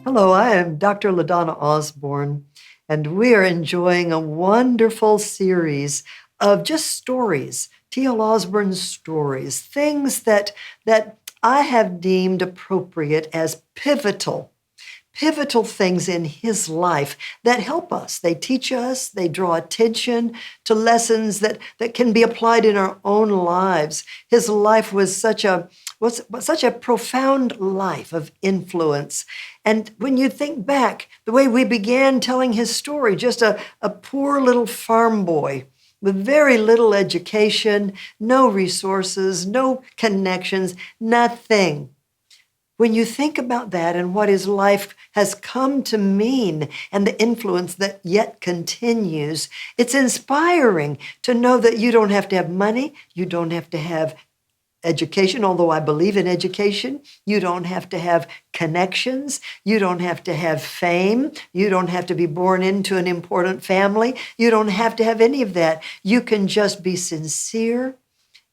Hello, I am Dr. LaDonna Osborne, and we are enjoying a wonderful series of just stories, T.L. Osborne's stories, things that I have deemed appropriate as pivotal things in his life that help us. They teach us, they draw attention to lessons that can be applied in our own lives. His life was such a profound life of influence. And when you think back, the way we began telling his story, just a poor little farm boy with very little education, no resources, no connections, nothing. When you think about that and what his life has come to mean and the influence that yet continues, it's inspiring to know that you don't have to have money, you don't have to have education, although I believe in education. You don't have to have connections. You don't have to have fame. You don't have to be born into an important family. You don't have to have any of that. You can just be sincere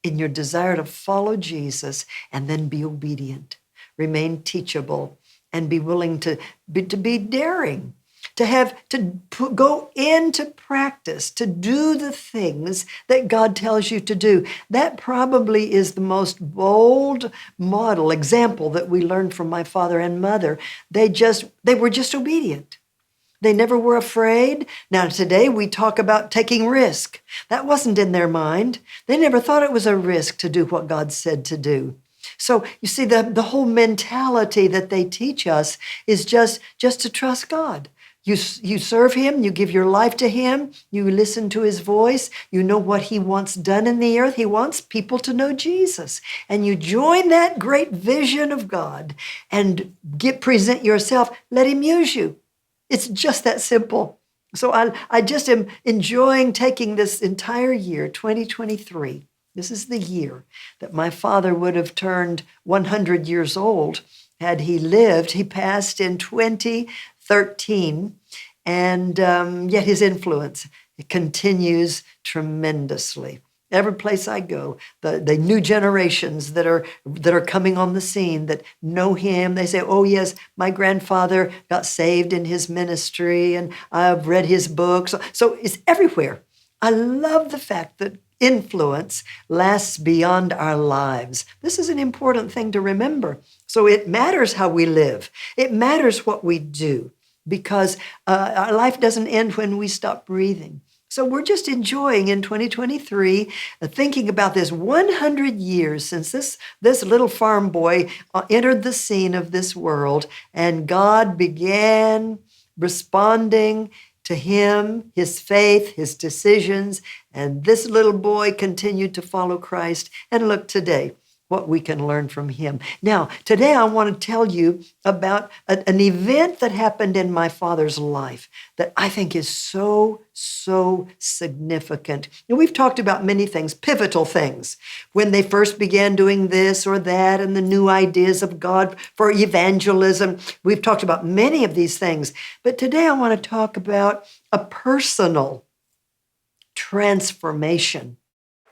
in your desire to follow Jesus and then be obedient. Remain teachable, and be willing to be daring, go into practice, to do the things that God tells you to do. That probably is the most bold model example that we learned from my father and mother. They were just obedient. They never were afraid. Now, today we talk about taking risk. That wasn't in their mind. They never thought it was a risk to do what God said to do. So you see, the whole mentality that they teach us is just to trust God. You serve him, you give your life to him, you listen to his voice, you know what he wants done in the earth. He wants people to know Jesus. And you join that great vision of God and present yourself, let him use you. It's just that simple. So I just am enjoying taking this entire year, 2023. This is the year that my father would have turned 100 years old had he lived. He passed in 2013, and yet his influence continues tremendously. Every place I go, the new generations that are coming on the scene that know him, they say, oh yes, my grandfather got saved in his ministry, and I've read his books. So it's everywhere. I love the fact that influence lasts beyond our lives. This is an important thing to remember. So it matters how we live. It matters what we do, because our life doesn't end when we stop breathing. So we're just enjoying in 2023, thinking about this 100 years since this little farm boy entered the scene of this world, and God began responding to him, his faith, his decisions, and this little boy continued to follow Christ. And look today, what we can learn from him. Now, today I want to tell you about an event that happened in my father's life that I think is so significant. And we've talked about many things, pivotal things, when they first began doing this or that and the new ideas of God for evangelism. We've talked about many of these things. But today I want to talk about a personal transformation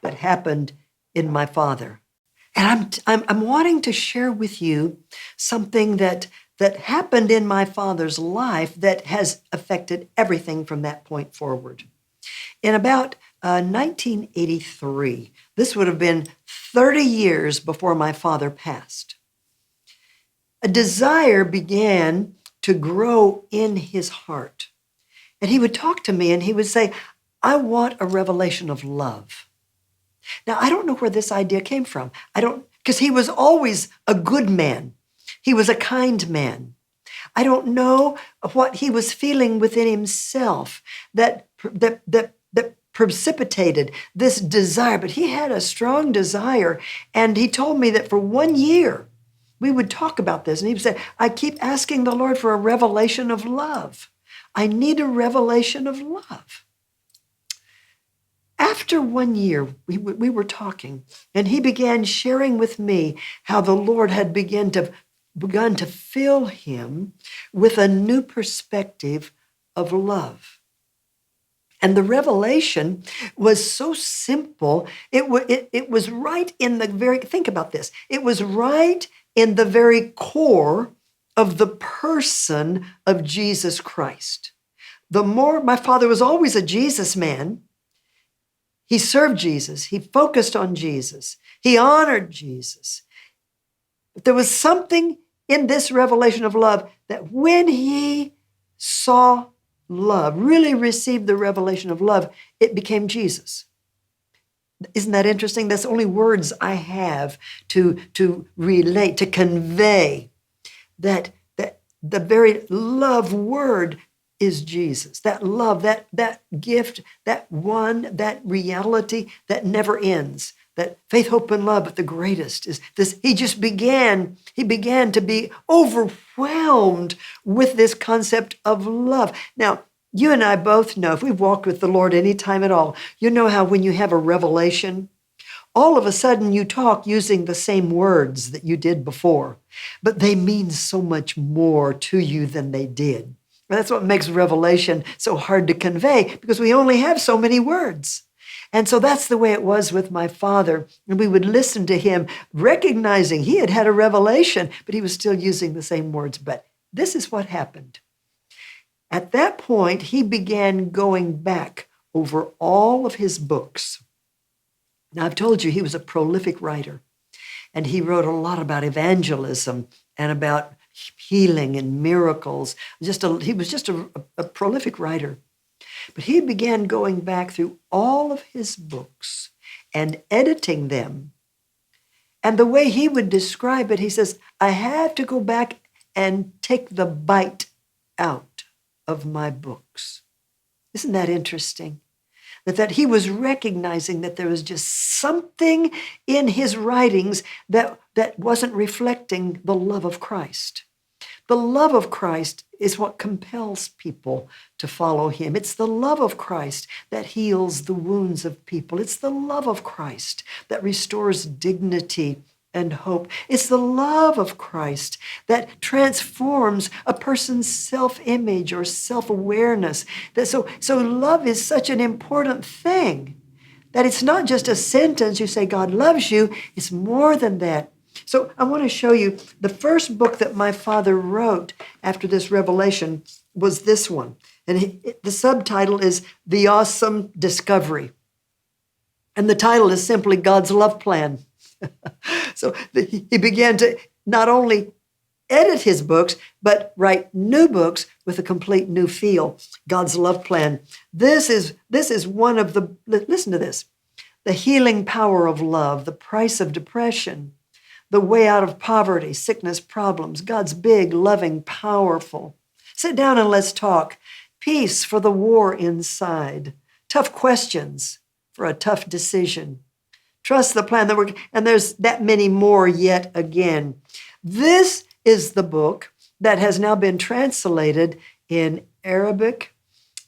that happened in my father. And I'm wanting to share with you something that happened in my father's life that has affected everything from that point forward. In about 1983, this would have been 30 years before my father passed, a desire began to grow in his heart. And he would talk to me and he would say, I want a revelation of love. Now, I don't know where this idea came from. Because he was always a good man. He was a kind man. I don't know what he was feeling within himself that precipitated this desire, but he had a strong desire. And he told me that for 1 year, we would talk about this. And he would say, I keep asking the Lord for a revelation of love. I need a revelation of love. After 1 year, we were talking, and he began sharing with me how the Lord had begun to fill him with a new perspective of love. And the revelation was so simple. It was right in the very, think about this. It was right in the very core of the person of Jesus Christ. My father was always a Jesus man. He served Jesus. He focused on Jesus. He honored Jesus. But there was something in this revelation of love that when he saw love, really received the revelation of love, it became Jesus. Isn't that interesting? That's the only words I have to relate, to convey that the very love word is Jesus. That love, that gift, that one, that reality that never ends. That faith, hope, and love, but the greatest is this. He began to be overwhelmed with this concept of love. Now, you and I both know, if we've walked with the Lord any time at all, you know how when you have a revelation, all of a sudden you talk using the same words that you did before, but they mean so much more to you than they did. And that's what makes revelation so hard to convey, because we only have so many words. And so that's the way it was with my father. And we would listen to him, recognizing he had had a revelation, but he was still using the same words. But this is what happened. At that point, he began going back over all of his books. Now, I've told you he was a prolific writer, and he wrote a lot about evangelism and about healing and miracles. He was just a prolific writer. But he began going back through all of his books and editing them. And the way he would describe it, he says, I had to go back and take the bite out of my books. Isn't that interesting? That he was recognizing that there was just something in his writings that wasn't reflecting the love of Christ. The love of Christ is what compels people to follow him. It's the love of Christ that heals the wounds of people. It's the love of Christ that restores dignity and hope. It's the love of Christ that transforms a person's self-image or self-awareness. So love is such an important thing that it's not just a sentence you say, God loves you. It's more than that. So I want to show you the first book that my father wrote after this revelation was this one. And the subtitle is The Awesome Discovery. And the title is simply God's Love Plan. So he began to not only edit his books, but write new books with a complete new feel. God's Love Plan. This is one of the, listen to this, the healing power of love, the price of depression, the way out of poverty, sickness, problems. God's big, loving, powerful. Sit down and let's talk. Peace for the war inside. Tough questions for a tough decision. Trust the plan that works. And there's that many more yet again. This is the book that has now been translated in Arabic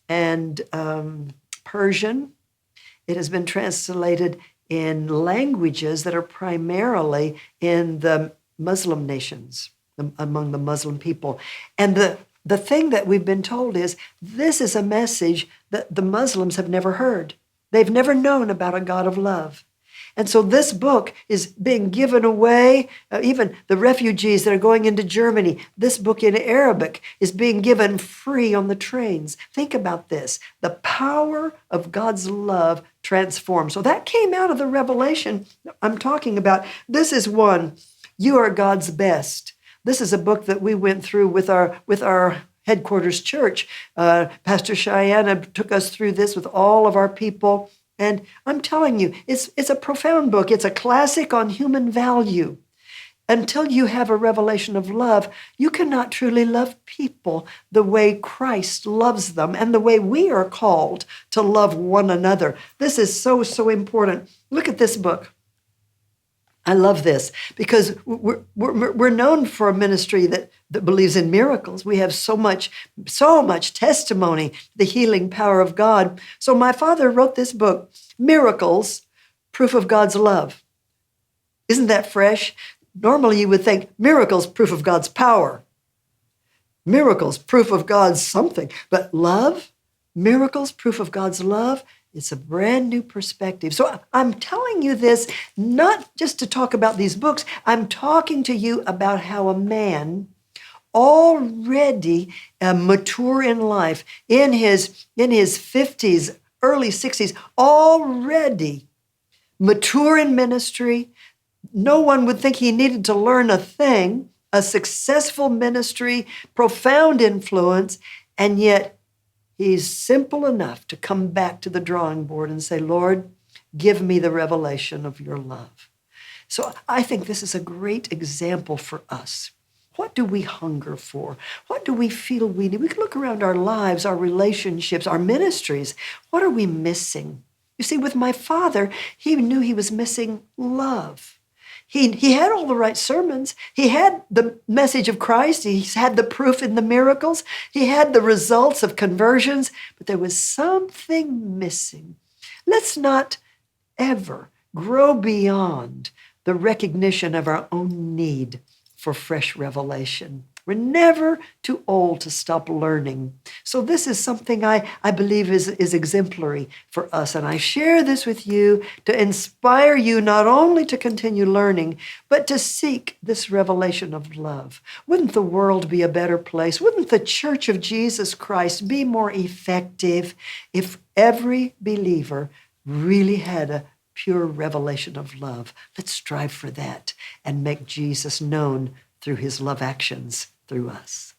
and Persian. It has been translated in languages that are primarily in the Muslim nations, among the Muslim people. And the thing that we've been told is this is a message that the Muslims have never heard. They've never known about a God of love. And so this book is being given away, even the refugees that are going into Germany, this book in Arabic is being given free on the trains. Think about this. The power of God's love transforms. So that came out of the revelation I'm talking about. This is one, You Are God's Best. This is a book that we went through with our headquarters church. Pastor Cheyenne took us through this with all of our people. And I'm telling you, it's a profound book. It's a classic on human value. Until you have a revelation of love, you cannot truly love people the way Christ loves them and the way we are called to love one another. This is so, so important. Look at this book. I love this because we're known for a ministry that believes in miracles. We have so much testimony, the healing power of God. So my father wrote this book, Miracles, Proof of God's Love. Isn't that fresh? Normally you would think miracles, proof of God's power. Miracles, proof of God's something. But love? Miracles, proof of God's love. It's a brand new perspective. So I'm telling you this not just to talk about these books. I'm talking to you about how a man already mature in life, in his 50s, early 60s, already mature in ministry. No one would think he needed to learn a thing, a successful ministry, profound influence, and yet he's simple enough to come back to the drawing board and say, Lord, give me the revelation of your love. So I think this is a great example for us. What do we hunger for? What do we feel we need? We can look around our lives, our relationships, our ministries. What are we missing? You see, with my father, he knew he was missing love. He had all the right sermons. He had the message of Christ. He had the proof in the miracles. He had the results of conversions, but there was something missing. Let's not ever grow beyond the recognition of our own need for fresh revelation. We're never too old to stop learning. So this is something I believe is exemplary for us. And I share this with you to inspire you not only to continue learning, but to seek this revelation of love. Wouldn't the world be a better place? Wouldn't the Church of Jesus Christ be more effective if every believer really had a pure revelation of love? Let's strive for that and make Jesus known through his love actions through us.